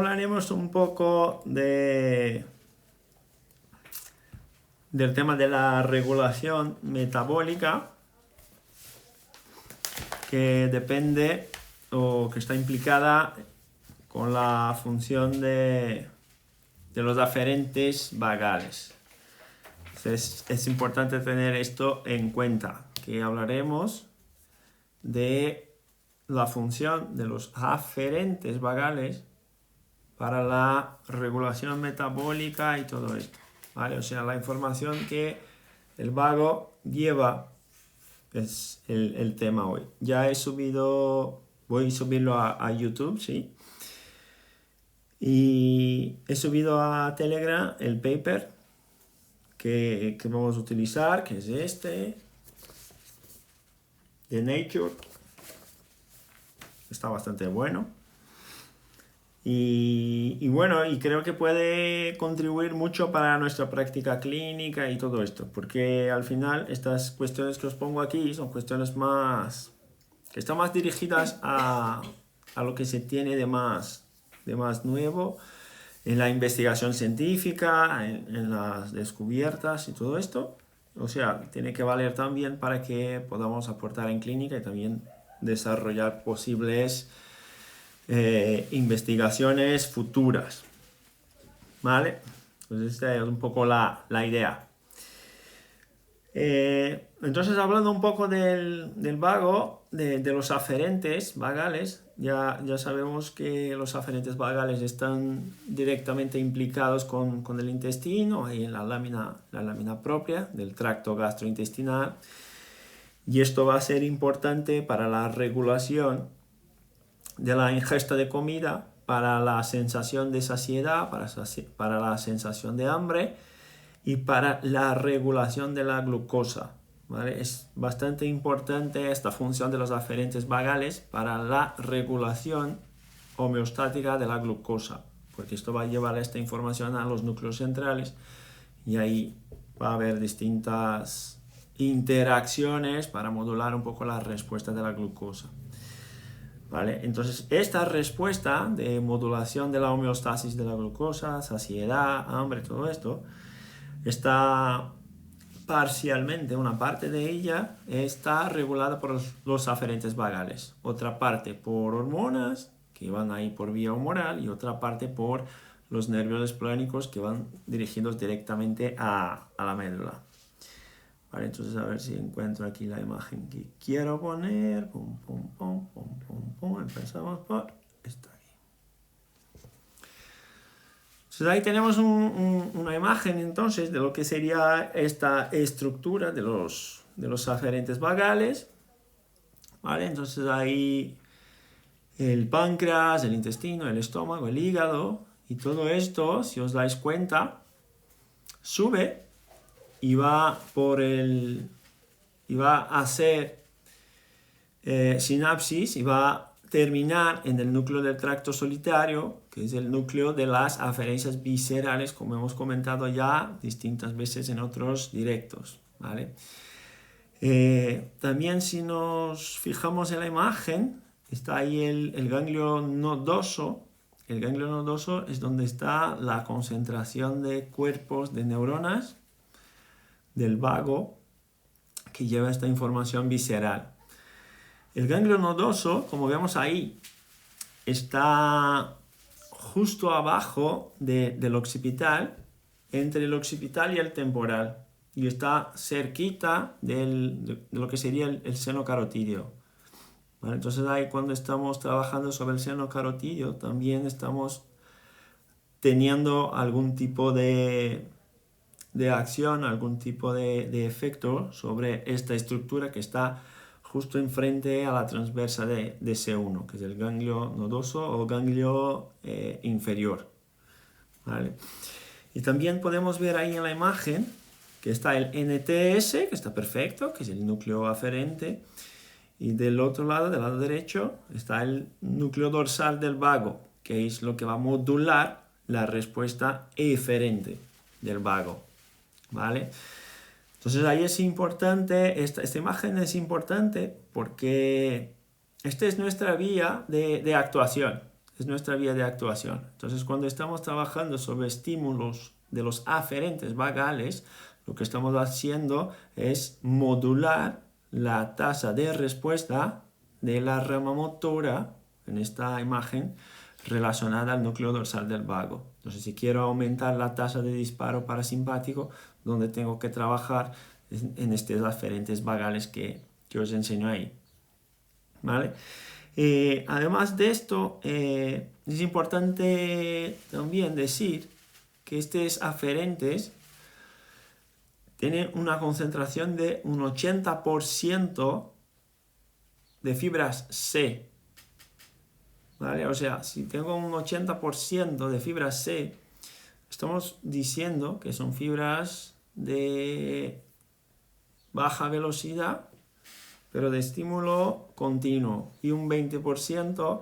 Hablaremos un poco del tema de la regulación metabólica, que depende o que está implicada con la función de los aferentes vagales. Entonces, es importante tener esto en cuenta, que hablaremos de la función de los aferentes vagales para la regulación metabólica y todo esto, ¿vale? O sea, la información que el vago lleva es el tema hoy. Ya voy a subirlo a YouTube, ¿sí? Y he subido a Telegram el paper que vamos a utilizar, que es este, de Nature. Está bastante bueno. Y bueno, y creo que puede contribuir mucho para nuestra práctica clínica y todo esto, porque al final estas cuestiones que os pongo aquí son cuestiones que están más dirigidas a lo que se tiene de más nuevo en la investigación científica, en las descubiertas y todo esto. O sea, tiene que valer también para que podamos aportar en clínica y también desarrollar posibles investigaciones futuras, ¿vale? Entonces esta es un poco la idea. Entonces, hablando un poco del vago, de los aferentes vagales, ya sabemos que los aferentes vagales están directamente implicados con el intestino, ahí en la lámina propia del tracto gastrointestinal, y esto va a ser importante para la regulación de la ingesta de comida, para la sensación de saciedad, para la sensación de hambre y para la regulación de la glucosa, ¿vale? Es bastante importante esta función de los aferentes vagales para la regulación homeostática de la glucosa, porque esto va a llevar esta información a los núcleos centrales y ahí va a haber distintas interacciones para modular un poco la respuesta de la glucosa. ¿Vale? Entonces, esta respuesta de modulación de la homeostasis de la glucosa, saciedad, hambre, todo esto, está parcialmente, una parte de ella está regulada por los aferentes vagales, otra parte por hormonas que van ahí por vía humoral y otra parte por los nervios esplénicos que van dirigidos directamente a la médula. Vale, entonces a ver si encuentro aquí la imagen que quiero poner. Pum, pum, pum, pum, pum, pum. Empezamos por esta aquí. Entonces ahí tenemos una imagen entonces de lo que sería esta estructura de los aferentes vagales. Vale, entonces ahí el páncreas, el intestino, el estómago, el hígado y todo esto, si os dais cuenta, sube y va a hacer sinapsis y va a terminar en el núcleo del tracto solitario, que es el núcleo de las aferencias viscerales, como hemos comentado ya distintas veces en otros directos, ¿vale? También si nos fijamos en la imagen, está ahí el ganglio nodoso. El ganglio nodoso es donde está la concentración de cuerpos de neuronas del vago que lleva esta información visceral. El ganglio nodoso, como vemos ahí, está justo abajo del occipital, entre el occipital y el temporal, y está cerquita de lo que sería el seno carotídeo. ¿Vale? Entonces ahí cuando estamos trabajando sobre el seno carotídeo también estamos teniendo algún tipo de acción, algún tipo de efecto sobre esta estructura que está justo enfrente a la transversa de C1, que es el ganglio nodoso o ganglio inferior, ¿vale? Y también podemos ver ahí en la imagen que está el NTS, que está perfecto, que es el núcleo aferente, y del otro lado, del lado derecho, está el núcleo dorsal del vago, que es lo que va a modular la respuesta eferente del vago, ¿vale? Entonces ahí es importante, esta imagen es importante porque esta es nuestra vía de actuación. es nuestra vía de actuación. Entonces, cuando estamos trabajando sobre estímulos de los aferentes vagales, lo que estamos haciendo es modular la tasa de respuesta de la rama motora en esta imagen relacionada al núcleo dorsal del vago. Entonces, si quiero aumentar la tasa de disparo parasimpático, donde tengo que trabajar en estos aferentes vagales que os enseño ahí. ¿Vale? Además de esto, es importante también decir que estos aferentes tienen una concentración de un 80% de fibras C. ¿Vale? O sea, si tengo un 80% de fibras C, estamos diciendo que son fibras de baja velocidad, pero de estímulo continuo, y un 20%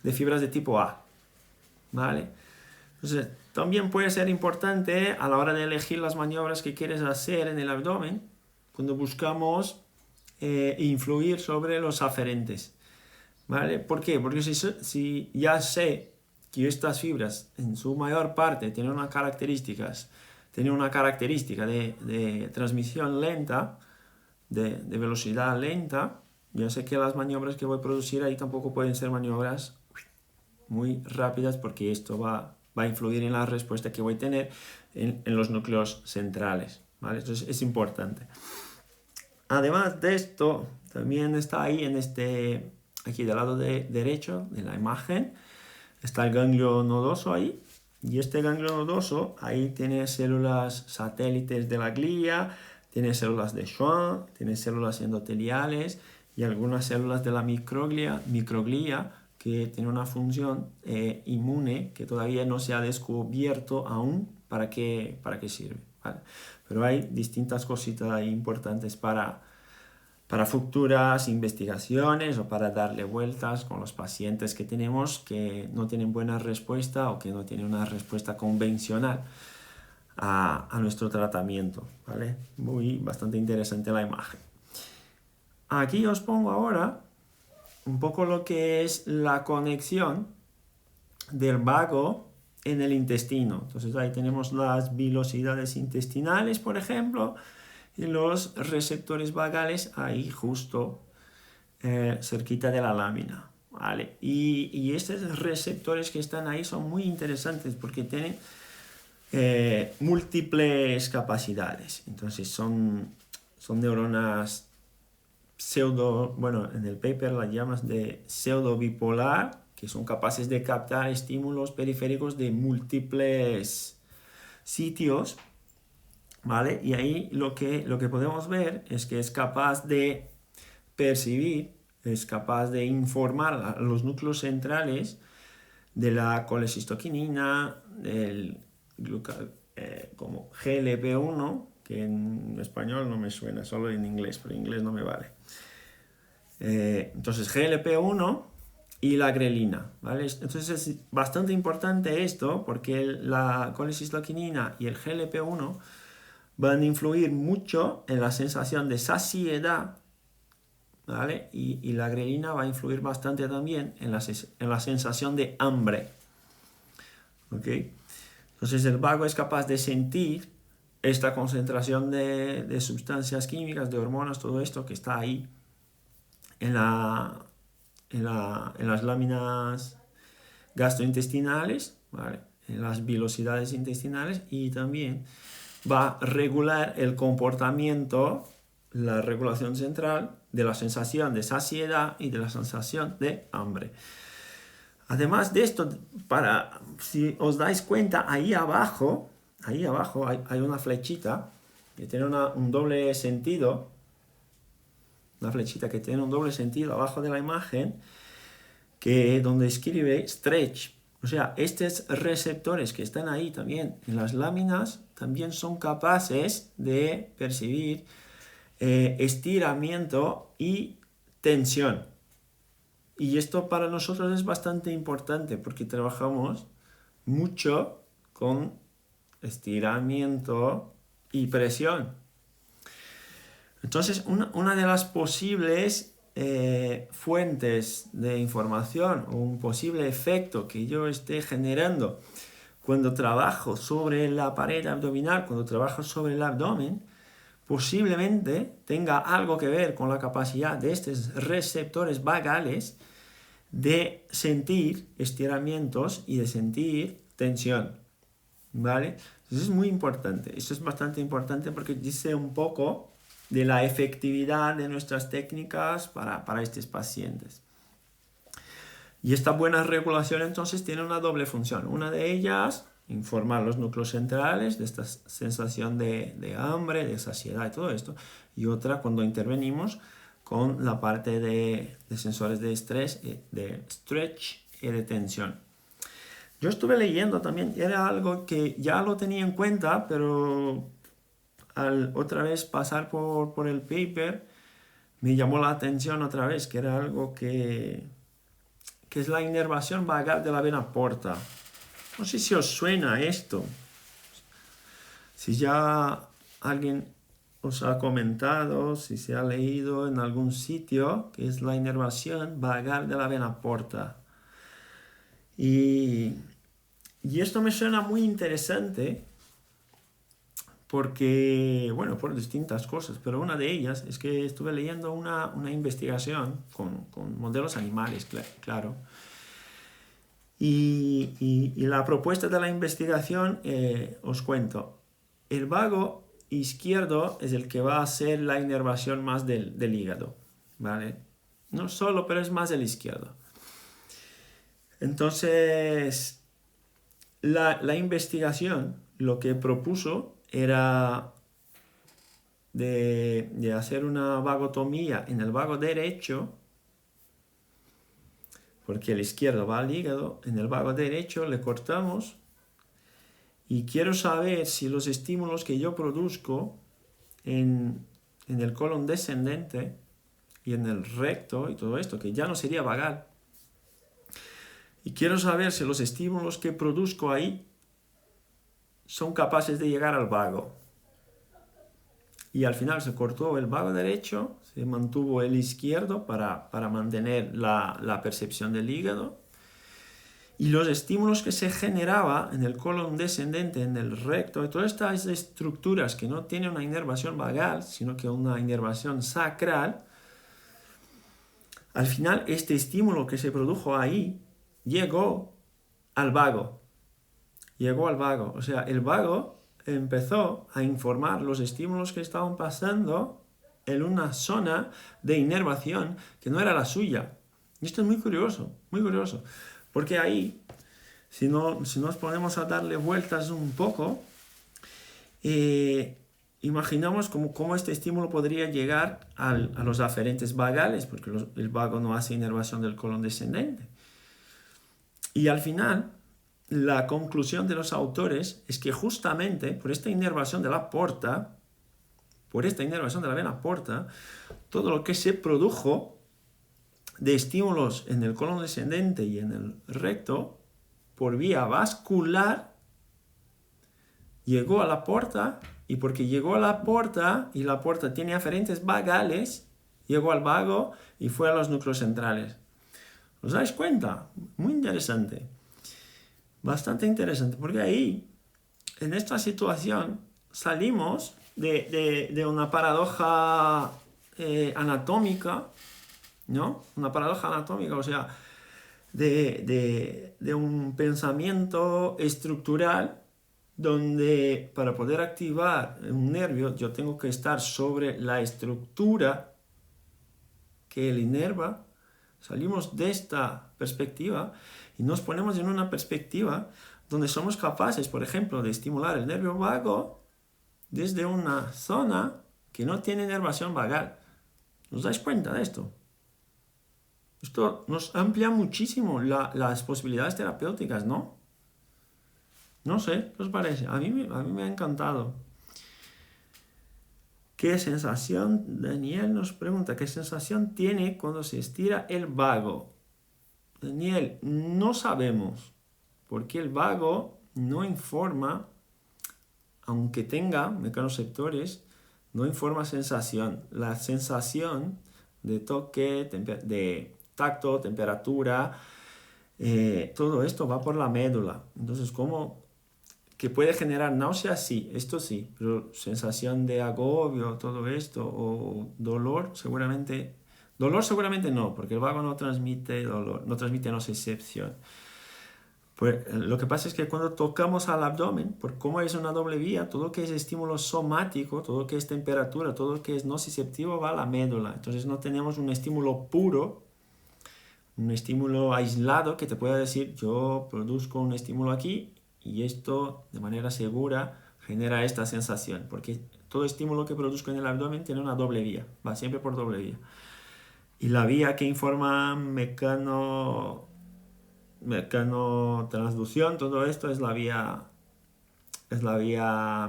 de fibras de tipo A. ¿Vale? Entonces, también puede ser importante a la hora de elegir las maniobras que quieres hacer en el abdomen, cuando buscamos influir sobre los aferentes. ¿Vale? ¿Por qué? Porque si ya sé que estas fibras en su mayor parte tienen una característica de transmisión lenta, de velocidad lenta, ya sé que las maniobras que voy a producir ahí tampoco pueden ser maniobras muy rápidas, porque esto va a influir en la respuesta que voy a tener en los núcleos centrales. ¿Vale? Entonces es importante. Además de esto, también está ahí aquí del lado derecho de la imagen, está el ganglio nodoso ahí, y este ganglio nodoso ahí tiene células satélites de la glía, tiene células de Schwann, tiene células endoteliales y algunas células de la microglía que tiene una función inmune que todavía no se ha descubierto aún para qué sirve. ¿Vale? Pero hay distintas cositas importantes para futuras investigaciones o para darle vueltas con los pacientes que tenemos que no tienen buena respuesta o que no tienen una respuesta convencional a nuestro tratamiento. ¿Vale? Bastante interesante la imagen. Aquí os pongo ahora un poco lo que es la conexión del vago en el intestino. Entonces ahí tenemos las vilosidades intestinales, por ejemplo, y los receptores vagales ahí justo cerquita de la lámina. ¿Vale? Y estos receptores que están ahí son muy interesantes porque tienen múltiples capacidades. Entonces son neuronas en el paper las llamas de pseudo bipolar, que son capaces de captar estímulos periféricos de múltiples sitios. ¿Vale? Y ahí lo que podemos ver es que es capaz de percibir, es capaz de informar a los núcleos centrales de la colecistoquinina, como GLP-1, que en español no me suena, solo en inglés, pero en inglés no me vale. Entonces GLP-1 y la grelina, ¿vale? Entonces es bastante importante esto, porque la colecistoquinina y el GLP-1 van a influir mucho en la sensación de saciedad, ¿vale? Y la grelina va a influir bastante también en la sensación de hambre. ¿Ok? Entonces el vago es capaz de sentir esta concentración de sustancias químicas, de hormonas, todo esto que está ahí en las láminas gastrointestinales, ¿vale? En las vilosidades intestinales, y también va a regular el comportamiento, la regulación central de la sensación de saciedad y de la sensación de hambre. Además de esto, si os dais cuenta, ahí abajo hay una flechita que tiene un doble sentido, una flechita que tiene un doble sentido abajo de la imagen, donde escribe stretch. O sea, estos receptores que están ahí también en las láminas también son capaces de percibir estiramiento y tensión. Y esto para nosotros es bastante importante porque trabajamos mucho con estiramiento y presión. Entonces, una de las posibles fuentes de información o un posible efecto que yo esté generando cuando trabajo sobre la pared abdominal, cuando trabajo sobre el abdomen, posiblemente tenga algo que ver con la capacidad de estos receptores vagales de sentir estiramientos y de sentir tensión, ¿vale? Entonces es muy importante, esto es bastante importante porque dice un poco de la efectividad de nuestras técnicas para estos pacientes. Y esta buena regulación entonces tiene una doble función. Una de ellas, informar los núcleos centrales de esta sensación de hambre, de saciedad y todo esto. Y otra, cuando intervenimos con la parte de sensores de estrés, de stretch y de tensión. Yo estuve leyendo también, era algo que ya lo tenía en cuenta, pero al otra vez pasar por el paper, me llamó la atención otra vez, que era algo que es la inervación vagal de la vena porta. No sé si os suena esto, si ya alguien os ha comentado, si se ha leído en algún sitio, que es la inervación vagal de la vena porta. Y esto me suena muy interesante porque, bueno, por distintas cosas, pero una de ellas es que estuve leyendo una investigación con modelos animales, claro. Y la propuesta de la investigación, os cuento, el vago izquierdo es el que va a hacer la inervación más del hígado, ¿vale? No solo, pero es más el izquierdo. Entonces, la investigación lo que propuso era de hacer una vagotomía en el vago derecho, porque el izquierdo va al hígado, en el vago derecho le cortamos y quiero saber si los estímulos que yo produzco en el colon descendente y en el recto y todo esto, que ya no sería vagal, y quiero saber si los estímulos que produzco ahí son capaces de llegar al vago. Y al final se cortó el vago derecho, se mantuvo el izquierdo para mantener la percepción del hígado. Y los estímulos que se generaba en el colon descendente, en el recto, todas estas estructuras que no tienen una inervación vagal, sino que una inervación sacral, al final este estímulo que se produjo ahí llegó al vago. Llegó al vago. O sea, el vago empezó a informar los estímulos que estaban pasando en una zona de inervación que no era la suya. Y esto es muy curioso, porque ahí, si nos ponemos a darle vueltas un poco, imaginamos cómo este estímulo podría llegar a los aferentes vagales, porque el vago no hace inervación del colon descendente. Y al final, la conclusión de los autores es que justamente por esta inervación de la porta, por esta inervación de la vena porta, todo lo que se produjo de estímulos en el colon descendente y en el recto, por vía vascular, llegó a la porta, y porque llegó a la porta, y la porta tiene aferentes vagales, llegó al vago y fue a los núcleos centrales. ¿Os dais cuenta? Muy interesante. Bastante interesante, porque ahí, en esta situación, salimos de una paradoja anatómica, ¿no? Una paradoja anatómica, o sea, de un pensamiento estructural donde para poder activar un nervio yo tengo que estar sobre la estructura que le inerva. Salimos de esta perspectiva y nos ponemos en una perspectiva donde somos capaces, por ejemplo, de estimular el nervio vago desde una zona que no tiene inervación vagal. ¿Os dais cuenta de esto? Esto nos amplia muchísimo las posibilidades terapéuticas, ¿no? No sé, ¿qué os parece? A mí me ha encantado. ¿Qué sensación? Daniel nos pregunta, ¿qué sensación tiene cuando se estira el vago? Daniel, no sabemos, porque el vago no informa, aunque tenga mecanosensores, no informa sensación. La sensación de toque, de tacto, temperatura, todo esto va por la médula. Entonces, ¿cómo? ¿Que puede generar náuseas? Sí, esto sí, pero sensación de agobio, todo esto, o dolor seguramente no, porque el vago no transmite dolor, no transmite nocicepción. Pues lo que pasa es que cuando tocamos al abdomen, por cómo es una doble vía, todo lo que es estímulo somático, todo lo que es temperatura, todo lo que es nociceptivo va a la médula. Entonces no tenemos un estímulo puro, un estímulo aislado que te pueda decir yo produzco un estímulo aquí y esto de manera segura genera esta sensación, porque todo estímulo que produzco en el abdomen tiene una doble vía, va siempre por doble vía. Y la vía que informa mecanotransducción, todo esto es la vía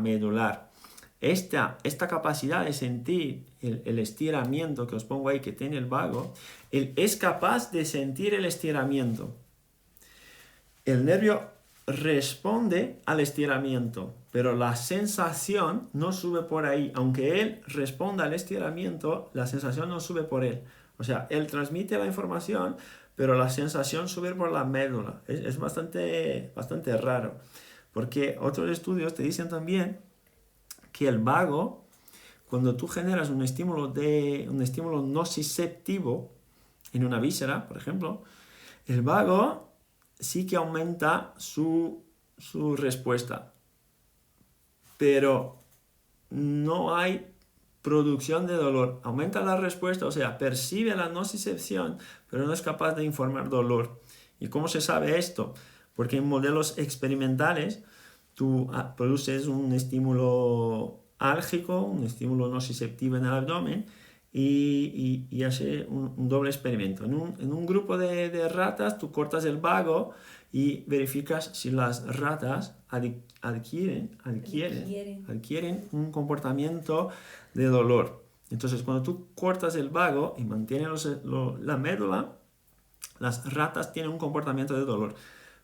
medular. Esta capacidad de sentir el estiramiento que os pongo ahí que tiene el vago, él es capaz de sentir el estiramiento. El nervio responde al estiramiento, pero la sensación no sube por ahí. Aunque él responda al estiramiento, la sensación no sube por él. O sea, él transmite la información, pero la sensación sube por la médula. Es bastante raro. Porque otros estudios te dicen también que el vago, cuando tú generas un estímulo nociceptivo en una víscera, por ejemplo, el vago sí que aumenta su respuesta, pero no hay producción de dolor. Aumenta la respuesta, o sea, percibe la nocicepción, pero no es capaz de informar dolor. ¿Y cómo se sabe esto? Porque en modelos experimentales tú produces un estímulo álgico, un estímulo nociceptivo en el abdomen y hace un doble experimento. En un grupo de ratas tú cortas el vago y verificas si las ratas adquieren un comportamiento de dolor. Entonces, cuando tú cortas el vago y mantienes la médula, las ratas tienen un comportamiento de dolor.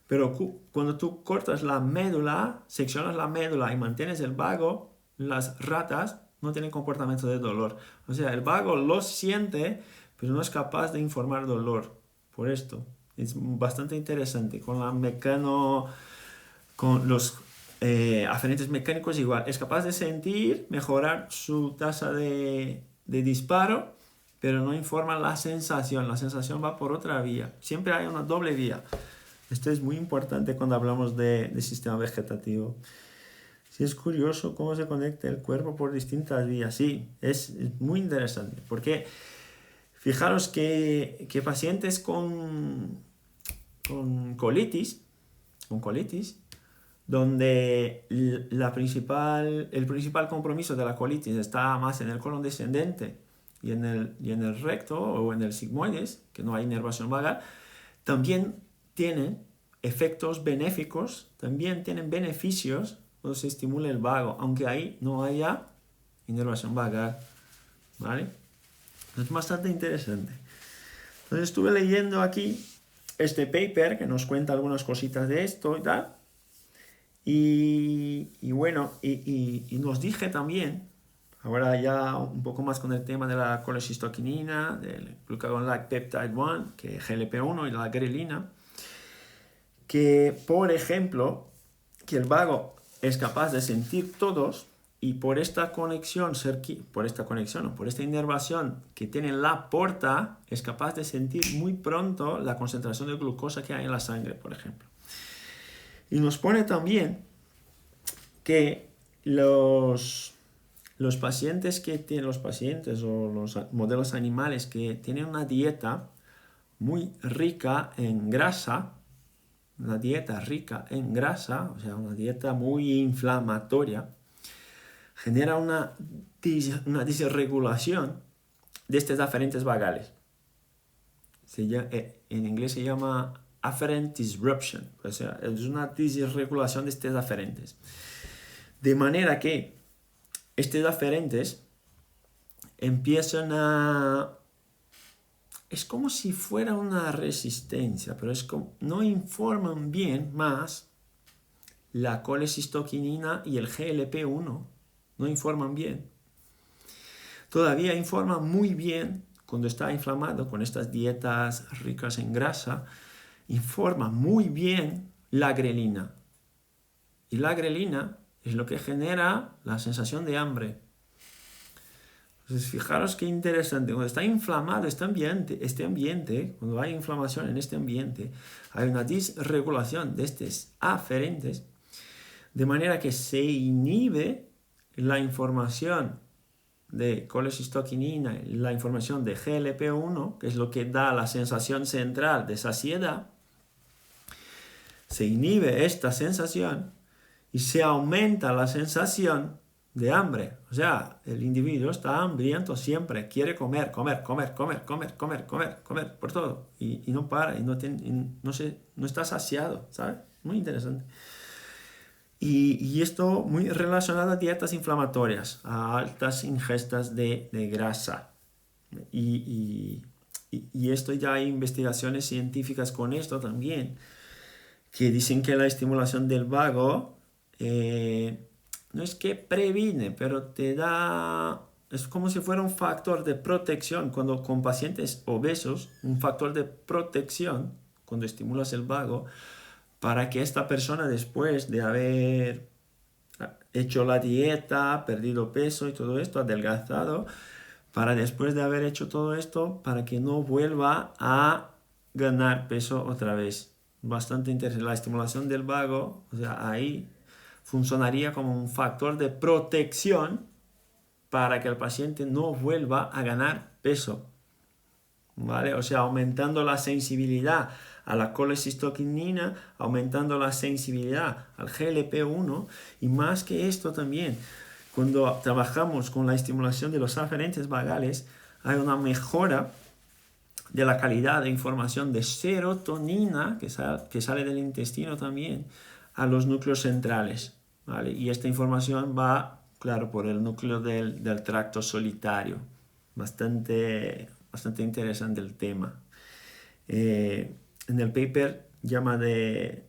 Pero cuando tú cortas la médula, seccionas la médula y mantienes el vago, las ratas no tienen comportamiento de dolor. O sea, el vago lo siente, pero no es capaz de informar dolor. Por esto, es bastante interesante. Con los aferentes mecánicos igual. Es capaz de sentir, mejorar su tasa de disparo, pero no informa la sensación. La sensación va por otra vía. Siempre hay una doble vía. Esto es muy importante cuando hablamos de sistema vegetativo. Sí, es curioso cómo se conecta el cuerpo por distintas vías. Sí, es muy interesante. Porque fijaros que pacientes con colitis, donde el principal compromiso de la colitis está más en el colon descendente y en el recto o en el sigmoides, que no hay inervación vagal, también tienen efectos benéficos, también tienen beneficios cuando se estimula el vago, aunque ahí no haya inervación vagal, ¿vale? Es bastante interesante. Entonces estuve leyendo aquí este paper que nos cuenta algunas cositas de esto y tal, y bueno, y nos dije también, ahora ya un poco más con el tema de la colecistoquinina, del glucagon-like peptide 1, que GLP-1 y la grelina, que, por ejemplo, que el vago es capaz de sentir todos y por esta conexión o por esta inervación que tiene la porta, es capaz de sentir muy pronto la concentración de glucosa que hay en la sangre, por ejemplo. Y nos pone también que los pacientes o los modelos animales que tienen una dieta muy rica en grasa, o sea, una dieta muy inflamatoria, genera una disregulación de estos aferentes vagales. En inglés se llama afferent disruption, o sea, es una disregulación de estos aferentes. De manera que estos aferentes empiezan es como si fuera una resistencia, pero no informan bien más la colecistoquinina y el GLP-1, no informan bien. Todavía informan muy bien cuando está inflamado con estas dietas ricas en grasa, informa muy bien la grelina. Y la grelina es lo que genera la sensación de hambre. Entonces, fijaros qué interesante. Cuando está inflamado este ambiente, cuando hay inflamación en este ambiente, hay una disregulación de estos aferentes, de manera que se inhibe la información de colecistoquinina, la información de GLP-1, que es lo que da la sensación central de saciedad. Se inhibe esta sensación y se aumenta la sensación de hambre. O sea, el individuo está hambriento siempre, quiere comer por todo. Y no para, y no está saciado, ¿sabes? Muy interesante. Y esto muy relacionado a dietas inflamatorias, a altas ingestas de grasa. Y esto ya hay investigaciones científicas con esto también, que dicen que la estimulación del vago no es que previne, pero te da, es como si fuera un factor de protección cuando con pacientes obesos, un factor de protección cuando estimulas el vago, para que esta persona, después de haber hecho la dieta, perdido peso y todo esto, adelgazado, para después de haber hecho todo esto, para que no vuelva a ganar peso otra vez. Bastante interesante. La estimulación del vago, o sea, ahí funcionaría como un factor de protección para que el paciente no vuelva a ganar peso, ¿vale? O sea, aumentando la sensibilidad a la colecistoquinina, aumentando la sensibilidad al GLP-1 y más que esto también, cuando trabajamos con la estimulación de los aferentes vagales, hay una mejora de la calidad de información de serotonina que sale del intestino también a los núcleos centrales, ¿vale? Y esta información va, claro, por el núcleo del tracto solitario. Bastante interesante el tema. En el paper llama de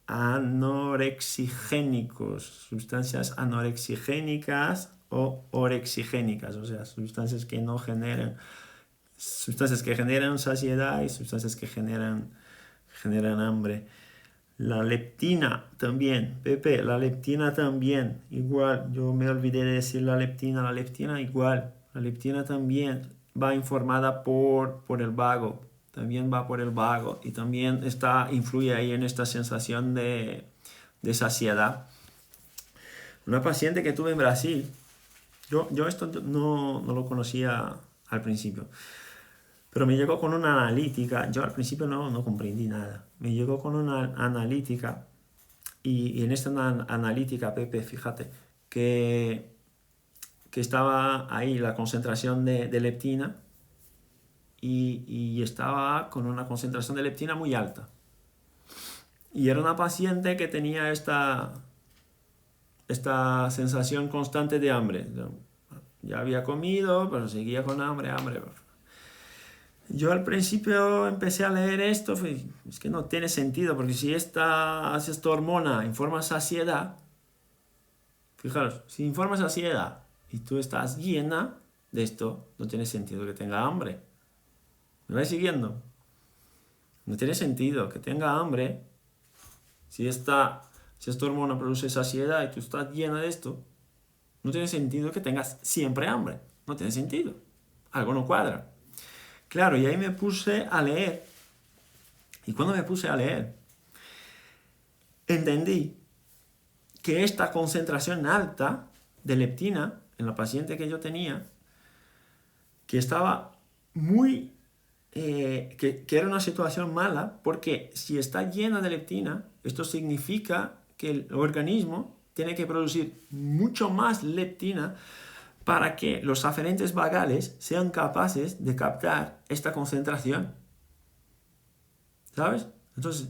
anorexigénicos, sustancias anorexigénicas o orexigénicas, o sea, sustancias que generan saciedad y sustancias que generan hambre. La leptina también, Pepe, la leptina también, igual, yo me olvidé de decir la leptina igual, la leptina también va informada por el vago, también va por el vago y también influye ahí en esta sensación de saciedad. Una paciente que tuve en Brasil, yo esto no lo conocía al principio, pero me llegó con una analítica. Yo al principio no comprendí nada. Me llegó con una analítica y en esta analítica, Pepe, fíjate, que estaba ahí la concentración de leptina y estaba con una concentración de leptina muy alta. Y era una paciente que tenía esta sensación constante de hambre. Ya había comido, pero seguía con hambre. Yo al principio empecé a leer esto, es que no tiene sentido, porque si esta hormona informa saciedad, fijaros, si informa saciedad y tú estás llena de esto, no tiene sentido que tenga hambre. ¿Me vais siguiendo? No tiene sentido que tenga hambre si esta hormona produce saciedad y tú estás llena de esto. No tiene sentido que tengas siempre hambre. No tiene sentido. Algo no cuadra. Claro, y ahí me puse a leer. Y cuando me puse a leer, entendí que esta concentración alta de leptina en la paciente que yo tenía, que estaba muy... que era una situación mala, porque si está llena de leptina, esto significa que el organismo tiene que producir mucho más leptina para que los aferentes vagales sean capaces de captar esta concentración. ¿Sabes? Entonces,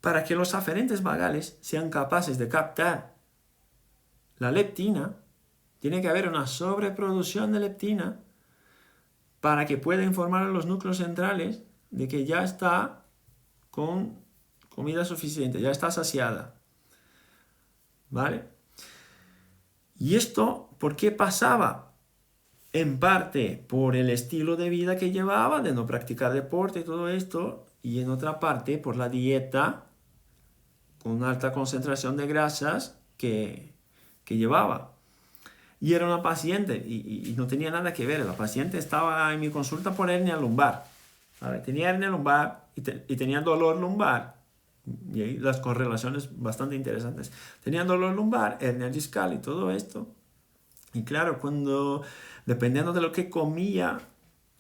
para que los aferentes vagales sean capaces de captar la leptina, tiene que haber una sobreproducción de leptina para que pueda informar a los núcleos centrales de que ya está con comida suficiente, ya está saciada. ¿Vale? Y esto, ¿por qué pasaba? en parte por el estilo de vida que llevaba, de no practicar deporte y todo esto, y en otra parte por la dieta con alta concentración de grasas que llevaba. Y era una paciente, y no tenía nada que ver, la paciente estaba en mi consulta por hernia lumbar. ¿Vale? Tenía hernia lumbar y tenía dolor lumbar. Y ahí las correlaciones bastante interesantes. Tenía dolor lumbar, hernia discal y todo esto. Y claro, dependiendo de lo que comía,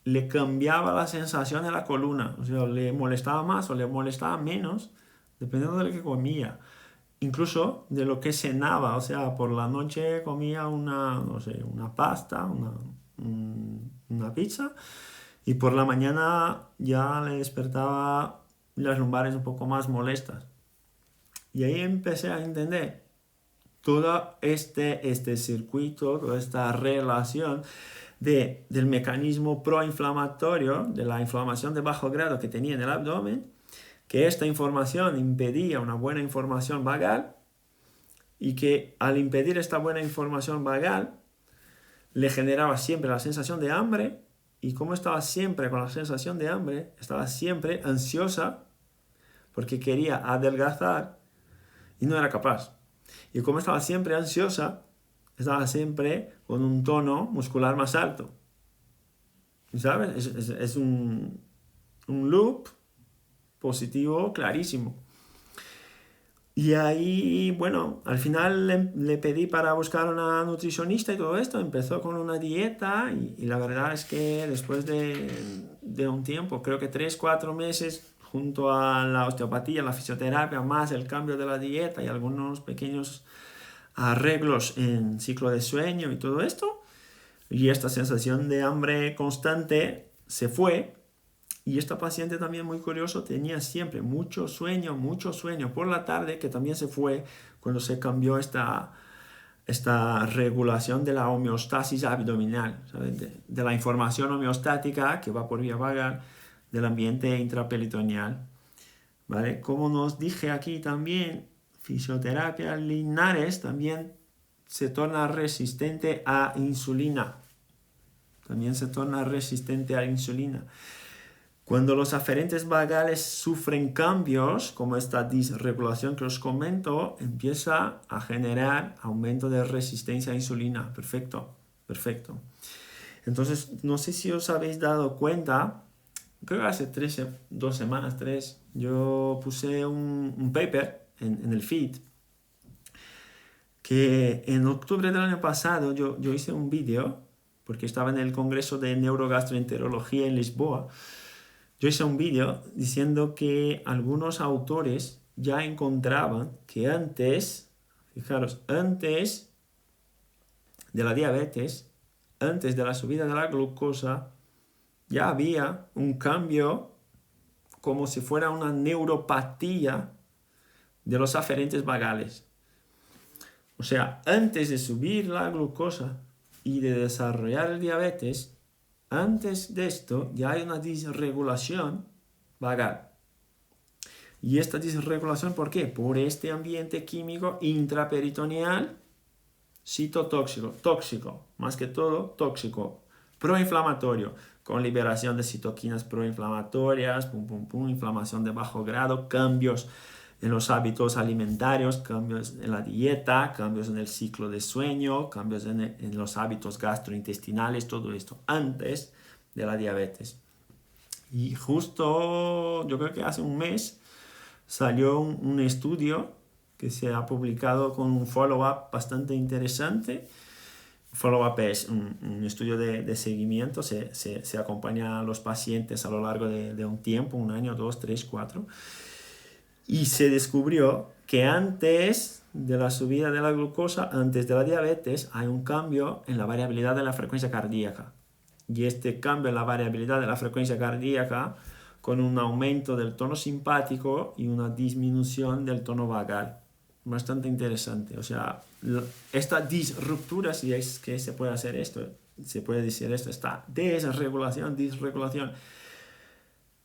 le cambiaba la sensación en la columna. O sea, le molestaba más o le molestaba menos, dependiendo de lo que comía. Incluso de lo que cenaba. O sea, por la noche comía no sé, una pasta, una pizza. Y por la mañana ya le despertaba las lumbares un poco más molestas. Y ahí empecé a entender todo este circuito, toda esta relación del mecanismo proinflamatorio, de la inflamación de bajo grado que tenía en el abdomen, que esta información impedía una buena información vagal y que al impedir esta buena información vagal le generaba siempre la sensación de hambre, y como estaba siempre con la sensación de hambre, estaba siempre ansiosa porque quería adelgazar y no era capaz. Y como estaba siempre ansiosa, estaba siempre con un tono muscular más alto. ¿Sabes? Es un loop positivo clarísimo. Y ahí, bueno, al final le pedí para buscar una nutricionista y todo esto. Empezó con una dieta y la verdad es que después de un tiempo, creo que 3-4 meses, junto a la osteopatía, la fisioterapia, más el cambio de la dieta y algunos pequeños arreglos en ciclo de sueño y todo esto, y esta sensación de hambre constante se fue. Y esta paciente también, muy curioso, tenía siempre mucho sueño por la tarde, que también se fue cuando se cambió esta regulación de la homeostasis abdominal, ¿sabes? De la información homeostática que va por vía vagal del ambiente intraperitoneal. ¿Vale? Como nos dije aquí también, fisioterapia Linares también se torna resistente a insulina. Cuando los aferentes vagales sufren cambios, como esta disregulación que os comento, empieza a generar aumento de resistencia a insulina. Perfecto. Entonces, no sé si os habéis dado cuenta, creo que hace 2 semanas, yo puse un paper en el feed, que en octubre del año pasado yo hice un vídeo, porque estaba en el Congreso de Neurogastroenterología en Lisboa. Yo hice un vídeo diciendo que algunos autores ya encontraban que antes de la diabetes, antes de la subida de la glucosa, ya había un cambio como si fuera una neuropatía de los aferentes vagales. O sea, antes de subir la glucosa y de desarrollar el diabetes, antes de esto ya hay una disregulación vagal. ¿Y esta disregulación por qué? Por este ambiente químico intraperitoneal tóxico, más que todo tóxico, proinflamatorio, con liberación de citoquinas proinflamatorias, inflamación de bajo grado, cambios en los hábitos alimentarios, cambios en la dieta, cambios en el ciclo de sueño, cambios en los hábitos gastrointestinales, todo esto antes de la diabetes. Y justo, yo creo que hace un mes, salió un estudio que se ha publicado con un follow-up bastante interesante. Follow-up es un estudio de seguimiento, se acompaña a los pacientes a lo largo de un tiempo, 1 año, 2, 3, 4. Y se descubrió que antes de la subida de la glucosa, antes de la diabetes, hay un cambio en la variabilidad de la frecuencia cardíaca. Y este cambio en la variabilidad de la frecuencia cardíaca, con un aumento del tono simpático y una disminución del tono vagal. Bastante interesante. O sea, esta disruptura, si es que se puede hacer esto, se puede decir esto, esta disregulación,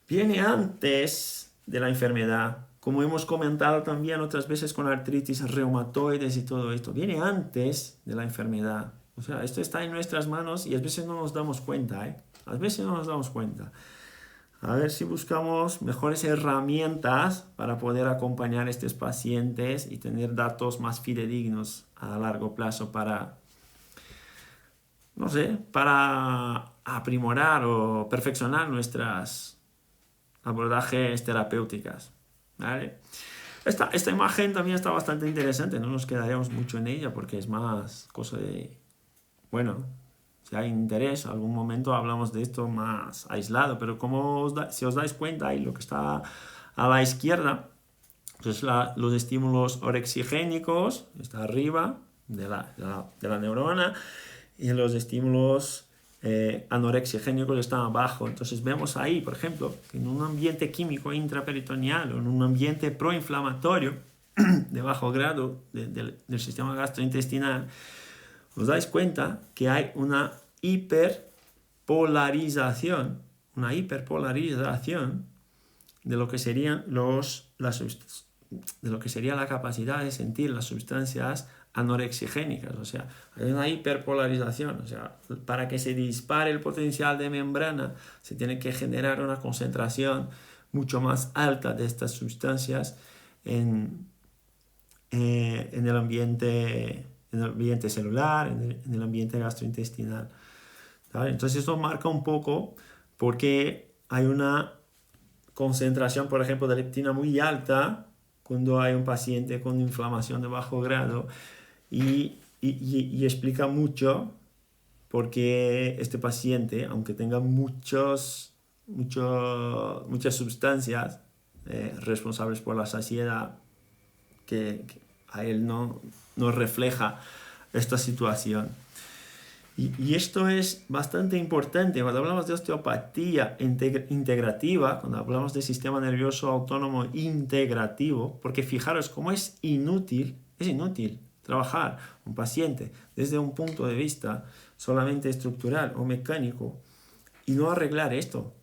viene antes de la enfermedad. Como hemos comentado también otras veces con artritis reumatoides y todo esto, viene antes de la enfermedad. O sea, esto está en nuestras manos y a veces no nos damos cuenta, ¿eh? A veces no nos damos cuenta. A ver si buscamos mejores herramientas para poder acompañar a estos pacientes y tener datos más fidedignos a largo plazo para, no sé, para aprimorar o perfeccionar nuestras abordajes terapéuticas, ¿vale? Esta imagen también está bastante interesante, no nos quedaremos mucho en ella porque es más cosa de, bueno, si hay interés, algún momento hablamos de esto más aislado, pero como si os dais cuenta, ahí lo que está a la izquierda, pues los estímulos orexigénicos, está arriba de la neurona, y los estímulos anorexigénicos están abajo. Entonces vemos ahí, por ejemplo, que en un ambiente químico intraperitoneal o en un ambiente proinflamatorio de bajo grado del sistema gastrointestinal, os dais cuenta que hay una hiperpolarización de lo que serían de lo que sería la capacidad de sentir las sustancias anorexigénicas. O sea, hay una hiperpolarización. O sea, para que se dispare el potencial de membrana se tiene que generar una concentración mucho más alta de estas sustancias en el ambiente celular, en el ambiente gastrointestinal, ¿vale? Entonces esto marca un poco porque hay una concentración, por ejemplo, de leptina muy alta cuando hay un paciente con inflamación de bajo grado y explica mucho porque este paciente, aunque tenga muchas sustancias responsables por la saciedad, que a él no refleja esta situación. Y esto es bastante importante cuando hablamos de osteopatía integrativa, cuando hablamos de sistema nervioso autónomo integrativo, porque fijaros cómo es inútil trabajar un paciente desde un punto de vista solamente estructural o mecánico y no arreglar esto.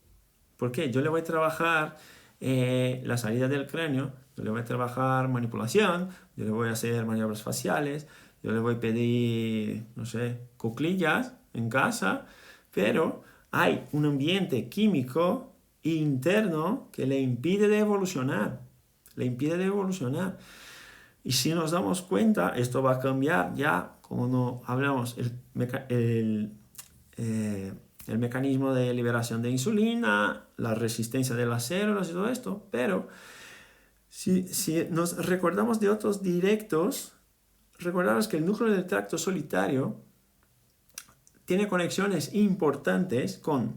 ¿Por qué? Yo le voy a trabajar la salida del cráneo, yo le voy a trabajar manipulación, yo le voy a hacer maniobras faciales, yo le voy a pedir, no sé, cuclillas en casa, pero hay un ambiente químico interno que le impide de evolucionar. Y si nos damos cuenta, esto va a cambiar ya, como no hablamos, el mecanismo de liberación de insulina, la resistencia de las células y todo esto, pero si nos recordamos de otros directos, recordaros que el núcleo del tracto solitario tiene conexiones importantes con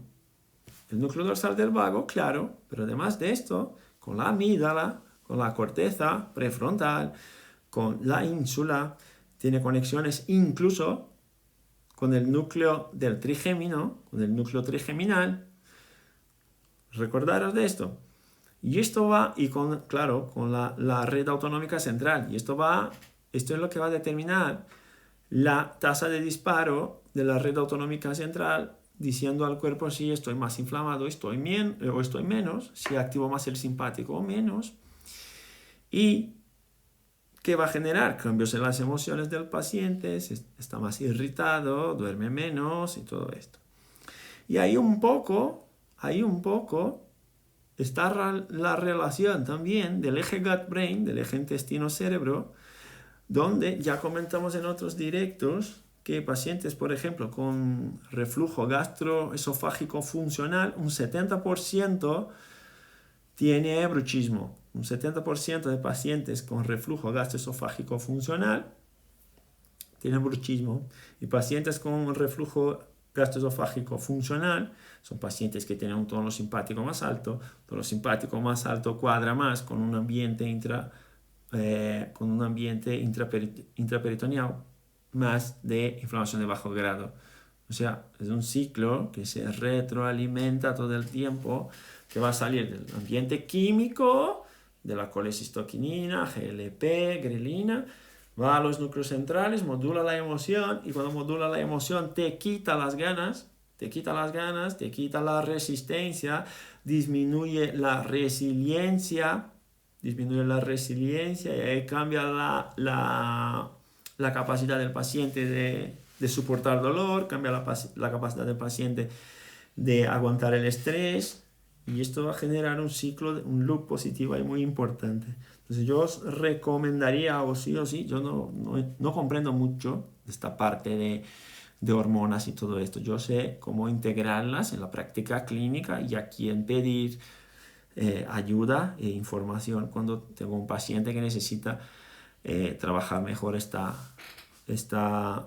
el núcleo dorsal del vago, claro, pero además de esto, con la amígdala, con la corteza prefrontal, con la ínsula, tiene conexiones incluso con el núcleo del trigémino, con el núcleo trigeminal. Recordaros de esto. Y esto va, y con la red autonómica central. Y esto es lo que va a determinar la tasa de disparo de la red autonómica central, diciendo al cuerpo si estoy más inflamado, estoy menos, si activo más el simpático o menos. Y que va a generar cambios en las emociones del paciente, está más irritado, duerme menos y todo esto. Y ahí un poco está la relación también del eje gut-brain, del eje intestino-cerebro, donde ya comentamos en otros directos que pacientes, por ejemplo, con reflujo gastroesofágico funcional, un 70% tiene bruchismo. Un 70% de pacientes con reflujo gastroesofágico funcional tienen bruchismo. Y pacientes con reflujo gastroesofágico funcional son pacientes que tienen un tono simpático más alto. Tono simpático más alto cuadra más con un ambiente intraperitoneal más de inflamación de bajo grado. O sea, es un ciclo que se retroalimenta todo el tiempo, que va a salir del ambiente químico, de la colecistoquinina, GLP, grelina, va a los núcleos centrales, modula la emoción, y cuando modula la emoción te quita las ganas, te quita la resistencia, disminuye la resiliencia, y ahí cambia la capacidad del paciente de de soportar dolor, cambia la capacidad del paciente de aguantar el estrés, y esto va a generar un ciclo, un loop positivo ahí muy importante. Entonces yo os recomendaría, o sí, yo no comprendo mucho esta parte de hormonas y todo esto. Yo sé cómo integrarlas en la práctica clínica y a quién pedir ayuda e información cuando tengo un paciente que necesita trabajar mejor esta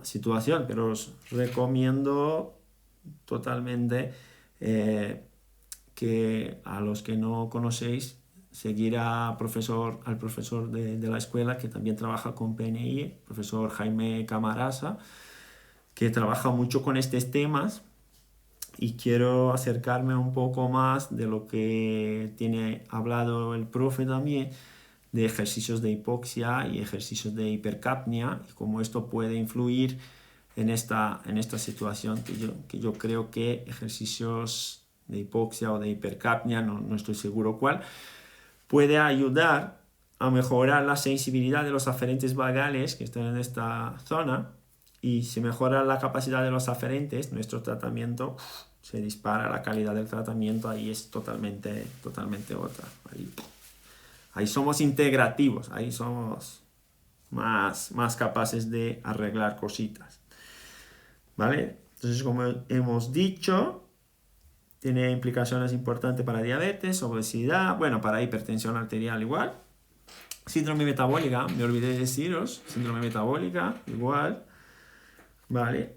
situación. Pero os recomiendo totalmente que a los que no conocéis, seguir al profesor de la escuela que también trabaja con PNI, profesor Jaime Camarasa, que trabaja mucho con estos temas, y quiero acercarme un poco más de lo que tiene hablado el profe también, de ejercicios de hipoxia y ejercicios de hipercapnia, y cómo esto puede influir en esta situación, que yo creo que ejercicios de hipoxia o de hipercapnia, no estoy seguro cuál, puede ayudar a mejorar la sensibilidad de los aferentes vagales que están en esta zona, y si mejora la capacidad de los aferentes, nuestro tratamiento se dispara, la calidad del tratamiento ahí es totalmente otra. Ahí somos integrativos, ahí somos más capaces de arreglar cositas, ¿vale? Entonces, como hemos dicho, tiene implicaciones importantes para diabetes, obesidad, bueno, para hipertensión arterial igual. Síndrome metabólica, me olvidé de deciros, síndrome metabólica igual, ¿vale?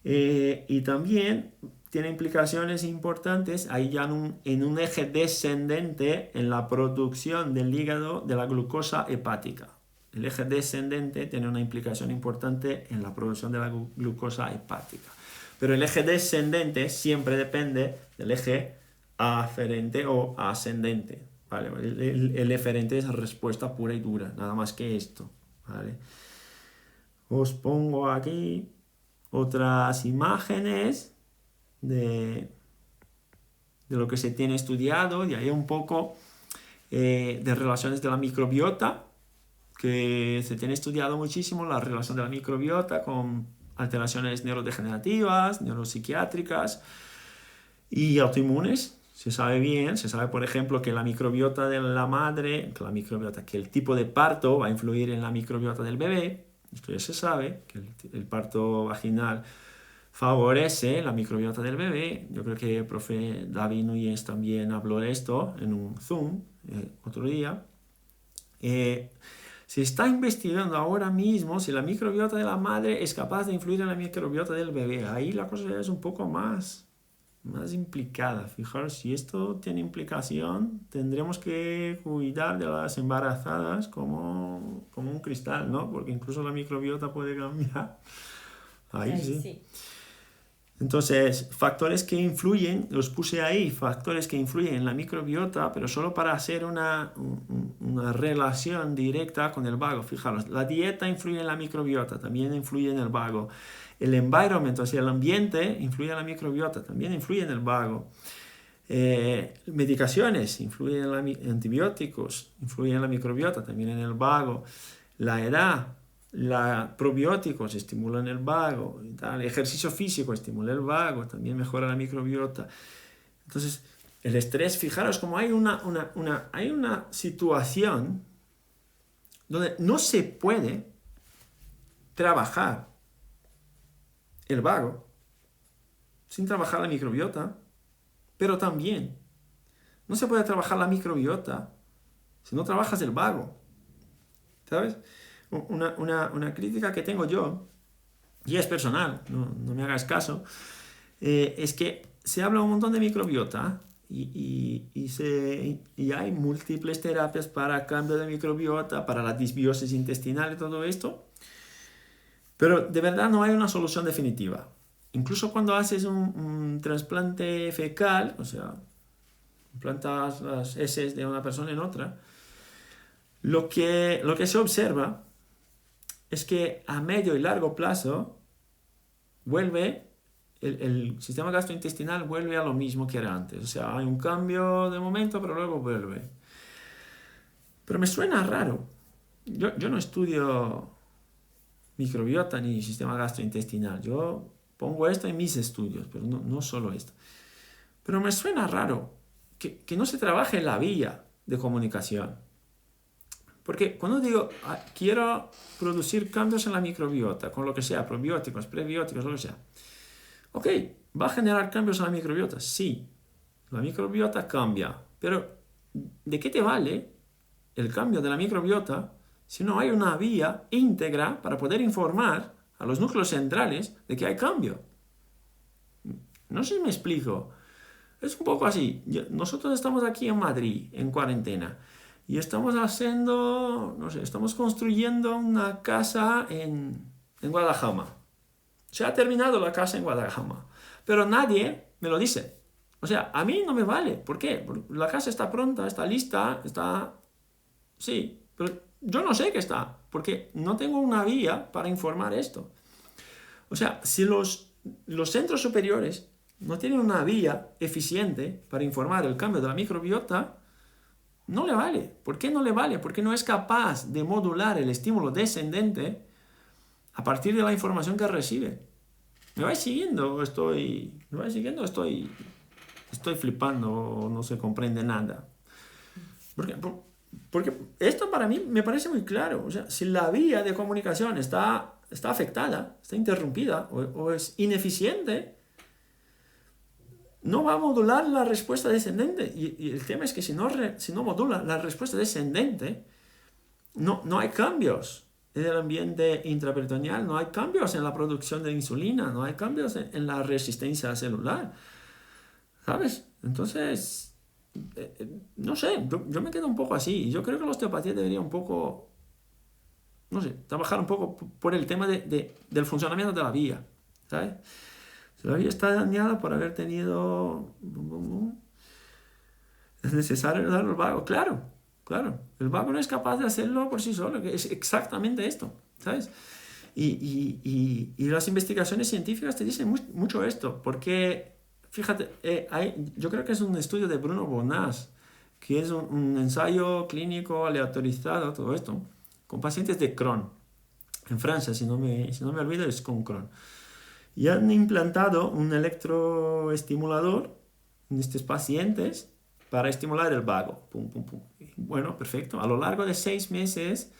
Y también tiene implicaciones importantes ahí ya en un eje descendente en la producción del hígado de la glucosa hepática. El eje descendente tiene una implicación importante en la producción de la glucosa hepática. Pero el eje descendente siempre depende del eje aferente o ascendente, ¿vale? El eferente es respuesta pura y dura, nada más que esto, ¿vale? Os pongo aquí otras imágenes de lo que se tiene estudiado, y hay un poco de relaciones de la microbiota, que se tiene estudiado muchísimo la relación de la microbiota con alteraciones neurodegenerativas, neuropsiquiátricas y autoinmunes. Se sabe por ejemplo que la microbiota de la madre, que el tipo de parto va a influir en la microbiota del bebé. Esto ya se sabe, que el parto vaginal favorece la microbiota del bebé. Yo creo que el profe David Núñez también habló de esto en un Zoom otro día. Se está investigando ahora mismo si la microbiota de la madre es capaz de influir en la microbiota del bebé. Ahí la cosa ya es un poco más implicada. Fijaros, si esto tiene implicación, tendremos que cuidar de las embarazadas como un cristal, ¿no? Porque incluso la microbiota puede cambiar. Ahí sí. Entonces, factores que influyen, los puse ahí, factores que influyen en la microbiota, pero solo para hacer una relación directa con el vago. Fijaros, la dieta influye en la microbiota, también influye en el vago. El environment, o sea, el ambiente, influye en la microbiota, también influye en el vago. Medicaciones, antibióticos, influyen en la microbiota, también en el vago. La edad, probióticos estimulan el vago y tal. El ejercicio físico estimula el vago, también mejora la microbiota. Entonces, el estrés, fijaros como hay una situación donde no se puede trabajar el vago sin trabajar la microbiota, pero también no se puede trabajar la microbiota si no trabajas el vago, ¿sabes? Una crítica que tengo yo, y es personal, no me hagas caso, es que se habla un montón de microbiota y hay múltiples terapias para cambio de microbiota, para la disbiosis intestinal y todo esto, pero de verdad no hay una solución definitiva. Incluso cuando haces un trasplante fecal, o sea, implantas las heces de una persona en otra, lo que se observa es que a medio y largo plazo el sistema gastrointestinal vuelve a lo mismo que era antes. O sea, hay un cambio de momento, pero luego vuelve. Pero me suena raro. Yo no estudio microbiota ni sistema gastrointestinal. Yo pongo esto en mis estudios, pero no solo esto. Pero me suena raro que no se trabaje en la vía de comunicación. Porque cuando digo, quiero producir cambios en la microbiota, con lo que sea, probióticos, prebióticos, lo que sea. Ok, ¿va a generar cambios en la microbiota? Sí, la microbiota cambia. Pero, ¿de qué te vale el cambio de la microbiota si no hay una vía íntegra para poder informar a los núcleos centrales de que hay cambio? No sé si me explico. Es un poco así. Nosotros estamos aquí en Madrid, en cuarentena, y estamos haciendo, no sé, estamos construyendo una casa en Guadalajara. Se ha terminado la casa en Guadalajara, pero nadie me lo dice. O sea, a mí no me vale. ¿Por qué? Porque la casa está pronta, está lista, está... Sí, pero yo no sé qué está, porque no tengo una vía para informar esto. O sea, si los centros superiores no tienen una vía eficiente para informar el cambio de la microbiota, no le vale. ¿Por qué no le vale? Porque no es capaz de modular el estímulo descendente a partir de la información que recibe. ¿Me vais siguiendo? Estoy flipando, no se comprende nada. Porque esto para mí me parece muy claro. O sea, si la vía de comunicación está afectada, está interrumpida o es ineficiente, no va a modular la respuesta descendente. Y el tema es que si no modula la respuesta descendente, no hay cambios en el ambiente intraperitoneal, no hay cambios en la producción de insulina, no hay cambios en la resistencia celular. ¿Sabes? Entonces, no sé, yo me quedo un poco así. Yo creo que la osteopatía debería un poco, no sé, trabajar un poco por el tema del funcionamiento de la vía. ¿Sabes? Si la vía está dañada por haber tenido... ¿Es necesario darle al vago? Claro, claro. El vago no es capaz de hacerlo por sí solo, que es exactamente esto, ¿sabes? Y las investigaciones científicas te dicen mucho esto, porque, fíjate, yo creo que es un estudio de Bruno Bonas, que es un ensayo clínico aleatorizado, todo esto, con pacientes de Crohn, en Francia, si no me olvido, es con Crohn. Y han implantado un electroestimulador en estos pacientes para estimular el vago. Pum, pum, pum. Bueno, perfecto. A lo largo de 6 meses,